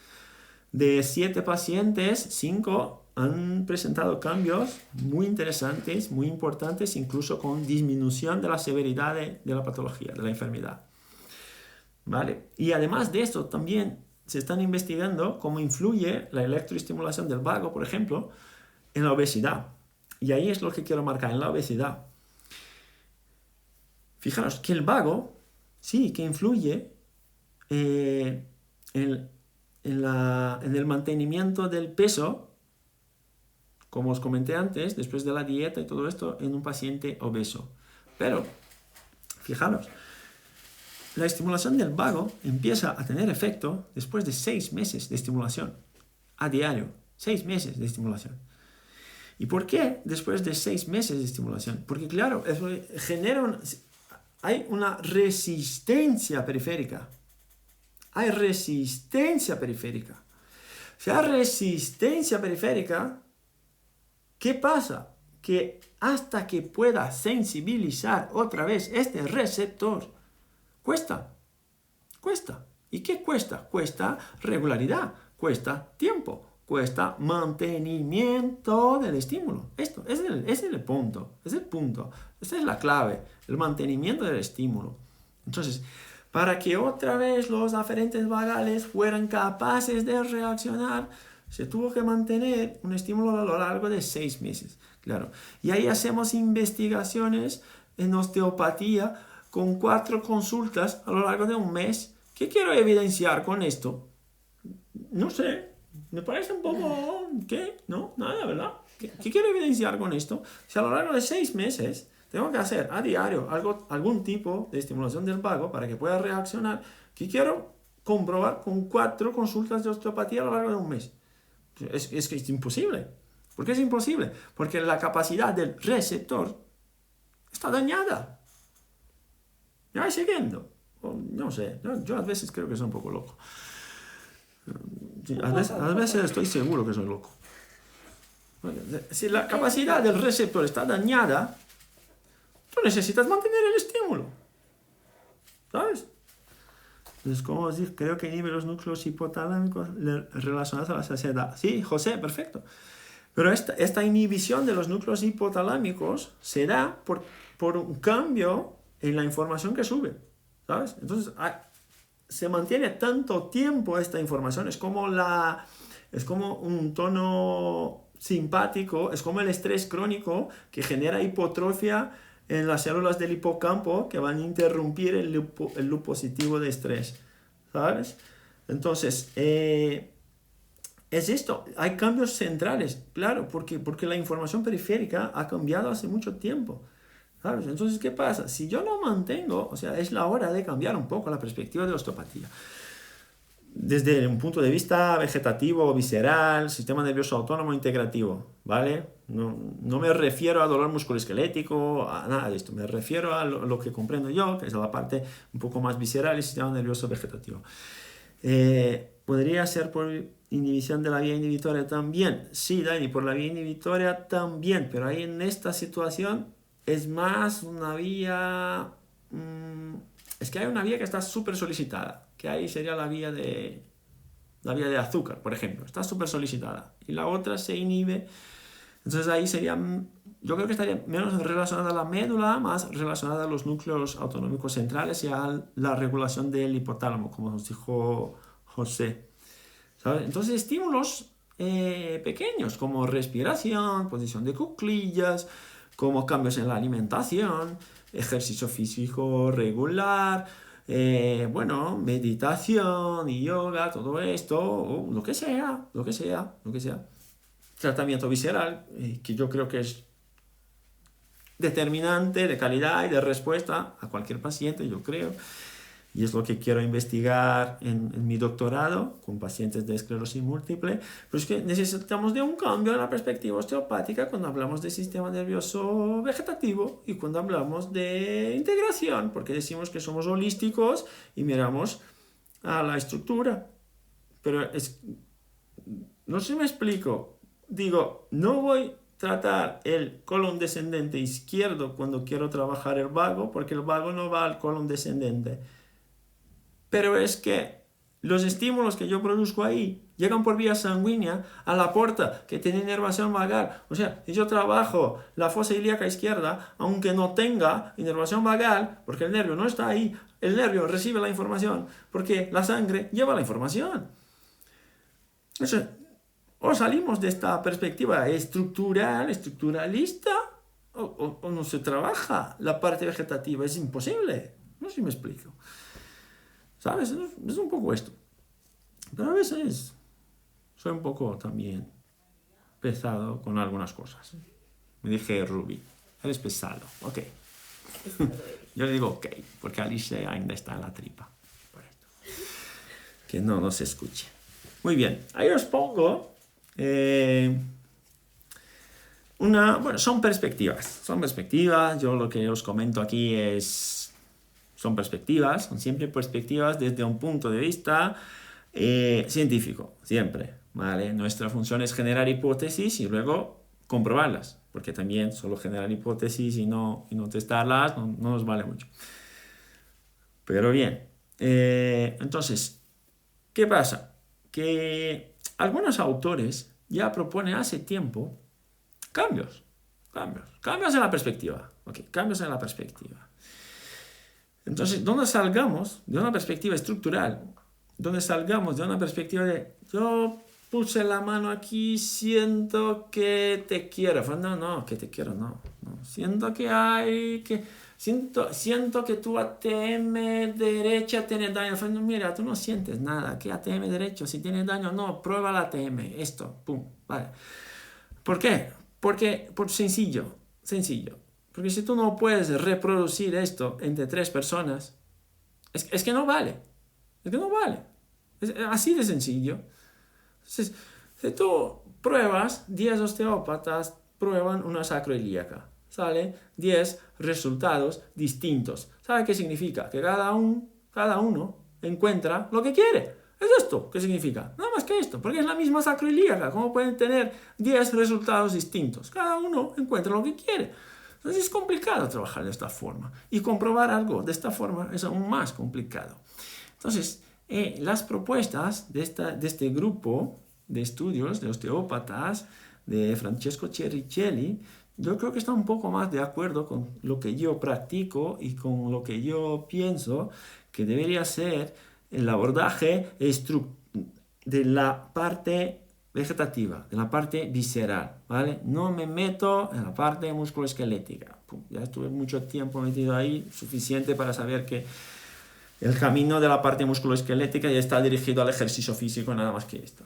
de 7 pacientes, 5 han presentado cambios muy interesantes, muy importantes, incluso con disminución de la severidad de la patología, de la enfermedad. ¿Vale? Y además de esto, también se están investigando cómo influye la electroestimulación del vago, por ejemplo, en la obesidad. Y ahí es lo que quiero marcar, en la obesidad. Fijaros que el vago sí que influye en el mantenimiento del peso, como os comenté antes, después de la dieta y todo esto, en un paciente obeso. Pero, fijaros, la estimulación del vago empieza a tener efecto después de 6 meses de estimulación a diario. 6 meses de estimulación. ¿Y por qué después de 6 meses de estimulación? Porque claro, eso hay una resistencia periférica. Hay resistencia periférica. Si hay resistencia periférica, ¿qué pasa? Que hasta que pueda sensibilizar otra vez este receptor, cuesta. ¿Y qué cuesta? Cuesta regularidad, cuesta tiempo, cuesta mantenimiento del estímulo. Esto es el punto, esta es la clave, el mantenimiento del estímulo. Entonces, para que otra vez los aferentes vagales fueran capaces de reaccionar, se tuvo que mantener un estímulo a lo largo de 6 meses. Claro. Y ahí hacemos investigaciones en osteopatía con 4 consultas a lo largo de un mes. ¿Qué quiero evidenciar con esto? No sé. Me parece un poco... ¿Qué? No, nada, ¿verdad? ¿Qué quiero evidenciar con esto? Si a lo largo de 6 meses tengo que hacer a diario algún tipo de estimulación del vago para que pueda reaccionar, ¿qué quiero comprobar con 4 consultas de osteopatía a lo largo de un mes? Es que es imposible. ¿Por qué es imposible? Porque la capacidad del receptor está dañada. ¿Me vais siguiendo? No sé, yo a veces creo que soy un poco loco. Sí, a veces estoy seguro que soy loco. Si la capacidad del receptor está dañada, tú necesitas mantener el estímulo. ¿Sabes? Entonces, como os dije, creo que inhibe los núcleos hipotalámicos relacionados a la saciedad. Sí, José, perfecto. Pero esta inhibición de los núcleos hipotalámicos se da por un cambio en la información que sube. ¿Sabes? Entonces, se mantiene tanto tiempo esta información. Es como un tono simpático, es como el estrés crónico que genera hipotrofia en las células del hipocampo que van a interrumpir el loop positivo de estrés, ¿sabes? Entonces, es esto, hay cambios centrales, claro, porque la información periférica ha cambiado hace mucho tiempo, ¿sabes? Entonces, ¿qué pasa? Si yo lo mantengo, o sea, es la hora de cambiar un poco la perspectiva de la osteopatía. Desde un punto de vista vegetativo, visceral, sistema nervioso autónomo integrativo, ¿vale? No me refiero a dolor musculoesquelético, a nada de esto, me refiero a lo que comprendo yo, que es la parte un poco más visceral y sistema nervioso vegetativo. ¿Podría ser por inhibición de la vía inhibitoria también? Sí, Dani, por la vía inhibitoria también, pero ahí en esta situación es más una vía... es que hay una vía que está súper solicitada, que ahí sería la vía de azúcar, por ejemplo, está súper solicitada, y la otra se inhibe, entonces ahí sería, yo creo que estaría menos relacionada a la médula, más relacionada a los núcleos autonómicos centrales y a la regulación del hipotálamo, como nos dijo José, ¿sabes? Entonces estímulos pequeños, como respiración, posición de cuclillas, como cambios en la alimentación, ejercicio físico regular, meditación y yoga, todo esto, o lo que sea. Tratamiento visceral, que yo creo que es determinante de calidad y de respuesta a cualquier paciente, yo creo. Y es lo que quiero investigar en mi doctorado con pacientes de esclerosis múltiple. Pero es que necesitamos de un cambio en la perspectiva osteopática cuando hablamos de sistema nervioso vegetativo y cuando hablamos de integración, porque decimos que somos holísticos y miramos a la estructura. Pero no sé si me explico. Digo, no voy a tratar el colon descendente izquierdo cuando quiero trabajar el vago, porque el vago no va al colon descendente. Pero es que los estímulos que yo produzco ahí llegan por vía sanguínea a la porta que tiene inervación vagal. O sea, si yo trabajo la fosa ilíaca izquierda, aunque no tenga inervación vagal, porque el nervio no está ahí, el nervio recibe la información, porque la sangre lleva la información. O sea, o salimos de esta perspectiva estructuralista, o no se trabaja la parte vegetativa, es imposible. No sé si me explico. ¿Sabes? Es un poco esto. Pero a veces soy un poco también pesado con algunas cosas. Me dije, Ruby, eres pesado. Ok. Yo le digo ok, porque Alice ainda está en la tripa. Por esto. Que no se escuche. Muy bien. Ahí os pongo son perspectivas. Son perspectivas. Yo lo que os comento aquí son perspectivas, son siempre perspectivas desde un punto de vista científico, siempre, ¿vale? Nuestra función es generar hipótesis y luego comprobarlas, porque también solo generar hipótesis y no testarlas no nos vale mucho. Pero bien, entonces, ¿qué pasa? Que algunos autores ya proponen hace tiempo cambios en la perspectiva, cambios en la perspectiva. Entonces, donde salgamos de una perspectiva estructural, donde salgamos de una perspectiva de yo puse la mano aquí, siento que te quiero. No, que te quiero, no. Siento que tu ATM derecha tiene daño. No, mira, tú no sientes nada. ¿Qué ATM derecho? Si tiene daño, no, prueba la ATM. Esto, pum, vale. ¿Por qué? Por sencillo. Porque si tú no puedes reproducir esto entre 3 personas, es que no vale. Es así de sencillo. Entonces, si tú pruebas, 10 osteópatas prueban una sacroilíaca. Sale 10 resultados distintos. ¿Sabe qué significa? Que cada uno encuentra lo que quiere. Es esto. ¿Qué significa? Nada más que esto, porque es la misma sacroiliaca. ¿Cómo pueden tener 10 resultados distintos? Cada uno encuentra lo que quiere. Entonces es complicado trabajar de esta forma. Y comprobar algo de esta forma es aún más complicado. Entonces, las propuestas de este grupo de estudios de osteópatas de Francesco Cherricelli, yo creo que está un poco más de acuerdo con lo que yo practico y con lo que yo pienso que debería ser el abordaje de la parte vegetativa, de la parte visceral, ¿vale? No me meto en la parte musculoesquelética. Ya estuve mucho tiempo metido ahí, suficiente para saber que el camino de la parte musculoesquelética ya está dirigido al ejercicio físico, nada más que esto.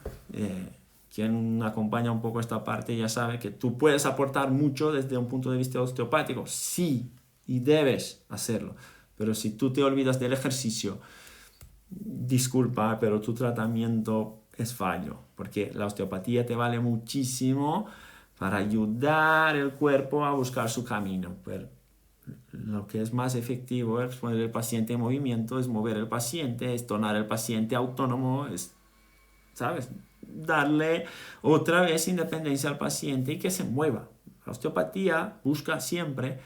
Quien acompaña un poco esta parte ya sabe que tú puedes aportar mucho desde un punto de vista osteopático, sí, y debes hacerlo. Pero si tú te olvidas del ejercicio, disculpa, pero tu tratamiento es fallo, porque la osteopatía te vale muchísimo para ayudar el cuerpo a buscar su camino. Pero lo que es más efectivo es poner el paciente en movimiento, es mover el paciente, es tornar el paciente autónomo, es, ¿sabes? Darle otra vez independencia al paciente y que se mueva. La osteopatía busca siempre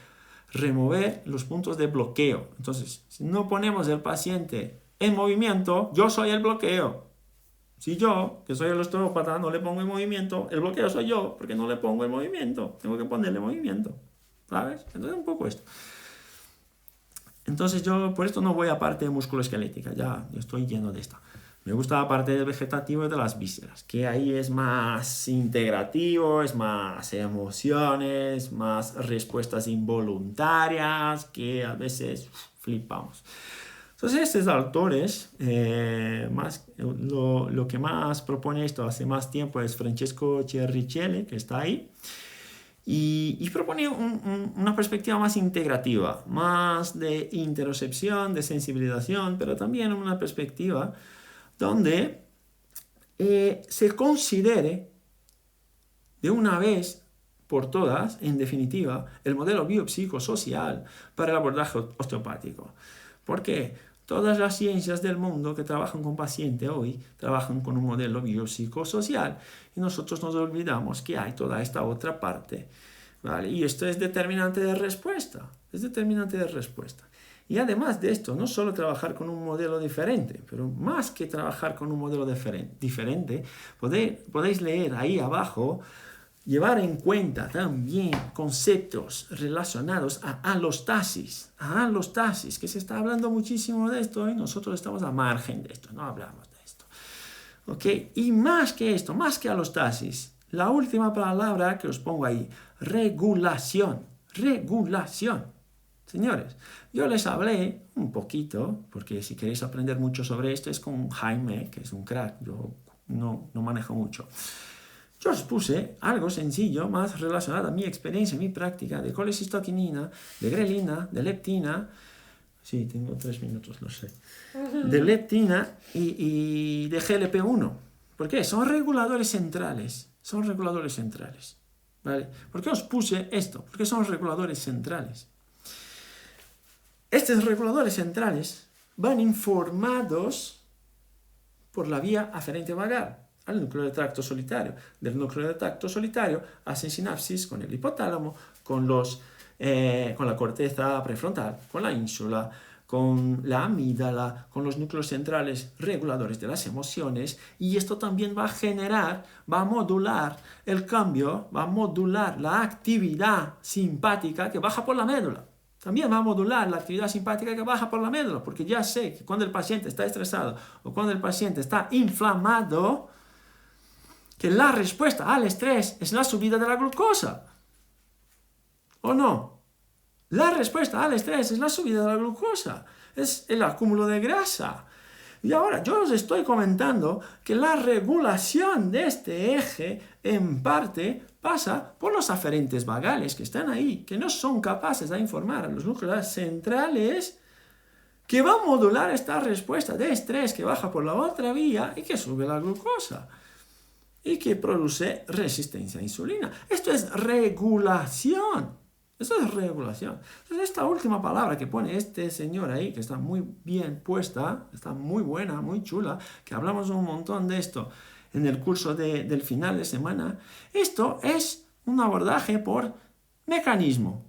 remover los puntos de bloqueo. Entonces, si no ponemos el paciente en movimiento, yo soy el bloqueo. Si yo, que soy el osteópata, no le pongo en movimiento, el bloqueo soy yo, porque no le pongo en movimiento. Tengo que ponerle movimiento, ¿sabes? Entonces, un poco esto. Entonces, yo por esto no voy a parte musculoesquelética, ya estoy lleno de esta. Me gusta la parte del vegetativo y de las vísceras, que ahí es más integrativo, es más emociones, más respuestas involuntarias, que a veces flipamos. Entonces, estos autores, lo que más propone esto hace más tiempo es Francesco Cherricelli, que está ahí, y propone una perspectiva más integrativa, más de interocepción, de sensibilización, pero también una perspectiva donde se considere de una vez por todas, en definitiva, el modelo biopsicosocial para el abordaje osteopático. ¿Por qué? Todas las ciencias del mundo que trabajan con paciente hoy trabajan con un modelo biopsicosocial y nosotros nos olvidamos que hay toda esta otra parte, ¿vale? Y esto es determinante de respuesta, Y además de esto, no solo trabajar con un modelo diferente, pero más que trabajar con un modelo diferente, podéis leer ahí abajo, llevar en cuenta también conceptos relacionados a alostasis, que se está hablando muchísimo de esto y nosotros estamos a margen de esto, no hablamos de esto. ¿Okay? Y más que esto, más que alostasis, la última palabra que os pongo ahí, regulación. Señores, yo les hablé un poquito, porque si queréis aprender mucho sobre esto es con Jaime, que es un crack, yo no manejo mucho. Yo os puse algo sencillo, más relacionado a mi experiencia, mi práctica de colecistoquinina, de grelina, de leptina. Sí, tengo 3 minutos, lo sé. De leptina y de GLP-1. ¿Por qué? Son reguladores centrales. ¿Vale? ¿Por qué os puse esto? Porque son reguladores centrales. Estos reguladores centrales van informados por la vía aferente vagal al núcleo del tracto solitario. Del núcleo del tracto solitario hacen sinapsis con el hipotálamo, con la corteza prefrontal, con la ínsula, con la amígdala, con los núcleos centrales reguladores de las emociones, y esto también va a modular el cambio, va a modular la actividad simpática que baja por la médula. También va a modular la actividad simpática que baja por la médula, porque ya sé que cuando el paciente está estresado o cuando el paciente está inflamado, que la respuesta al estrés es la subida de la glucosa. ¿O no? La respuesta al estrés es la subida de la glucosa, es el acúmulo de grasa. Y ahora yo os estoy comentando que la regulación de este eje en parte pasa por los aferentes vagales que están ahí, que no son capaces de informar a los núcleos centrales, que van a modular esta respuesta de estrés que baja por la otra vía y que sube la glucosa y que produce resistencia a insulina. Esto es regulación. Eso es regulación. Entonces, esta última palabra que pone este señor ahí, que está muy bien puesta, está muy buena, muy chula, que hablamos un montón de esto en el curso del final de semana, esto es un abordaje por mecanismo.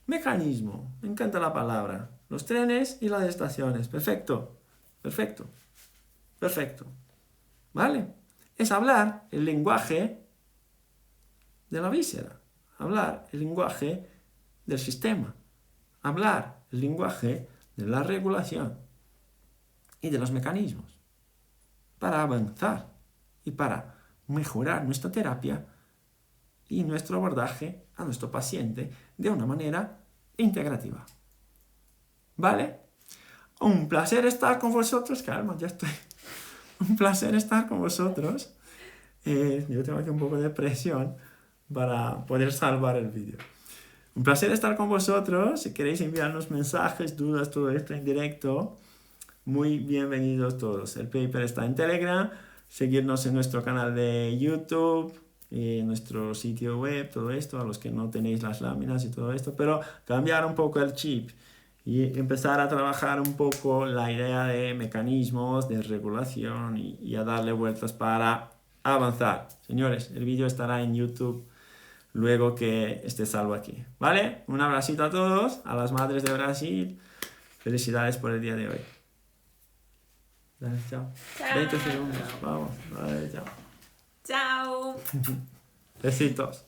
Mecanismo, me encanta la palabra. Los trenes y las estaciones. Perfecto, perfecto, perfecto. ¿Vale? Es hablar el lenguaje de la víscera, hablar el lenguaje del sistema, hablar el lenguaje de la regulación y de los mecanismos para avanzar y para mejorar nuestra terapia y nuestro abordaje a nuestro paciente de una manera integrativa. ¿Vale? Un placer estar con vosotros. Calma, ya estoy. Un placer estar con vosotros. Yo tengo aquí un poco de presión para poder salvar el vídeo. Un placer estar con vosotros. Si queréis enviarnos mensajes, dudas, todo esto en directo, muy bienvenidos todos. El paper está en Telegram. Seguirnos en nuestro canal de YouTube, nuestro sitio web, todo esto, a los que no tenéis las láminas y todo esto, pero cambiar un poco el chip y empezar a trabajar un poco la idea de mecanismos, de regulación y a darle vueltas para avanzar. Señores, el vídeo estará en YouTube luego que esté salvo aquí. ¿Vale? Un abracito a todos, a las madres de Brasil. Felicidades por el día de hoy. Dale, chao. 20 segundos. Vamos. Vale, chao. Chao. Besitos.